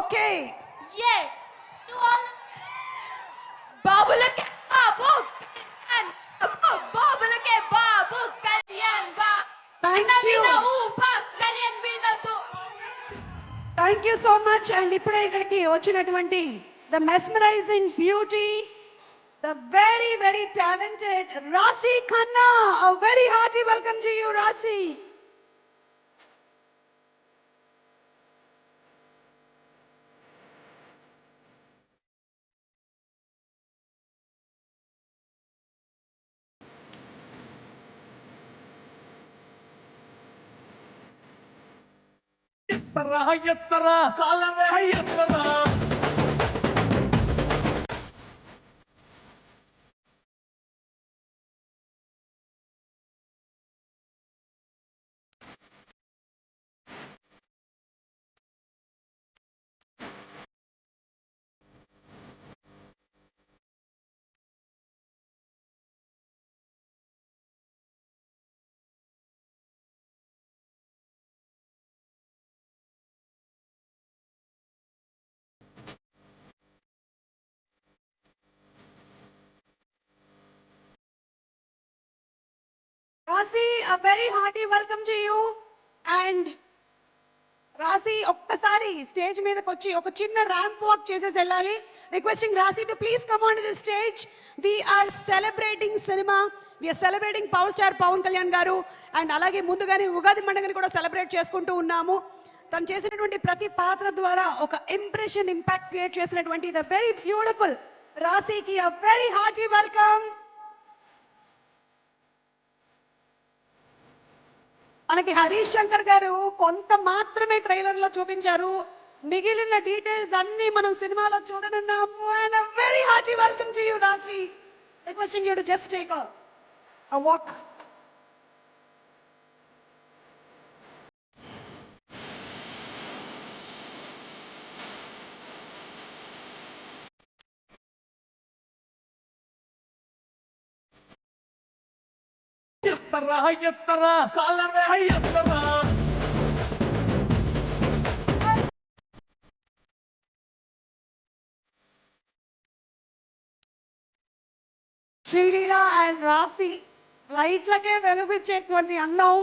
Okay. Yes. To all. బాబులకే బాబు కళ్యాణ్ బాబులకే Babu Kalyan thank you so much. And ఇప్పుడే ఇక్కడికి వచ్చినటువంటి the mesmerising beauty, the very very talented Raashi Khanna. A very hearty welcome to you, Rasi. ఎత్తరా కాలమే ఎత్తరా Rasi, a very hearty welcome to you. And రాసి ఒక్కసారి stage మీదకి వచ్చి ఒక చిన్న ర్యాంప్ వాక్ చేసేసి వెళ్ళాలి. Requesting Rasi to please come on to the stage. We are celebrating cinema, we are celebrating power star Pawan Kalyan garu. And అలాగే ముందుగానే ఉగాది పండుగని కూడా సెలబ్రేట్ చేసుకుంటూ ఉన్నాము. తను చేసినటువంటి ప్రతి పాత్ర ద్వారా ఒక ఇంప్రెషన్, ఇంపాక్ట్ క్రియేట్ చేసినటువంటి ద వెరీ బ్యూటిఫుల్ రాశికి అ వెరీ హార్టీ వెల్కమ్. మనకి హరీష్ శంకర్ గారు కొంత మాత్రమే ట్రైలర్ లో చూపించారు, మిగిలిన డీటెయిల్స్ అన్ని మనం సినిమాలో చూడనున్నాము. And a very hearty welcome to you, Rafi. Requesting you to just take a walk. ఎత్తరా కాలమే ఎత్తరా శ్రీలీల అండ్ రాశి లైట్లకే వెలుగుచ్చేటువంటి అందం.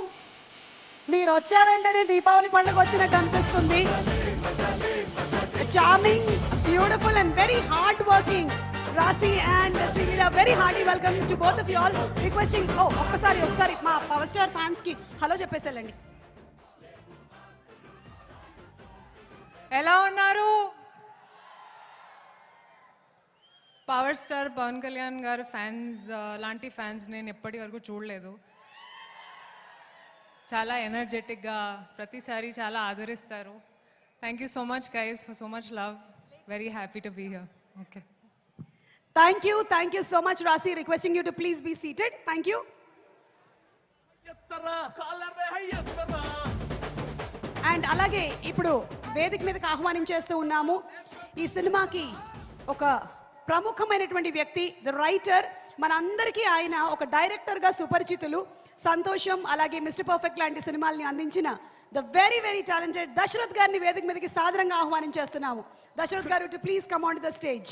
మీరు వచ్చారంటేనే దీపావళి పండుగ వచ్చినట్టు అనిపిస్తుంది. Charming, beautiful and very hard working Raashi and Sreeleela. Very hearty welcome to both of you all. Requesting ఒకసారి మా power star fans కి హలో చెప్పేసేళ్ళండి. ఎలా ఉన్నారు? పవర్ స్టార్ పవన్ కళ్యాణ్ గారు ఫ్యాన్స్ లాంటి ఫ్యాన్స్ నేను ఎప్పటి వరకు చూడలేదు. చాలా ఎనర్జెటిక్గా ప్రతిసారి చాలా ఆదరిస్తారు. Thank you so much guys for so much love. Very happy to be here. Okay, thank you so much Raashi. Requesting you to please be seated. Thank you. And అలాగే ఇప్పుడు వేదిక మీదకి ఆహ్వానించేస్తూ ఉన్నాము. ఈ సినిమాకి ఒక ప్రముఖమైనటువంటి వ్యక్తి, ద రైటర్, మనందరికీ ఆయన ఒక డైరెక్టర్గా సుపరిచితులు. సంతోషం, అలాగే మిస్టర్ పర్ఫెక్ట్ లాంటి సినిమాల్ని అందించిన the very very talented Dashrath గారిని వేదిక మీదకి సాదరంగా ఆహ్వానించేస్తున్నాము. దశరథ్ గారు to please come on to the stage.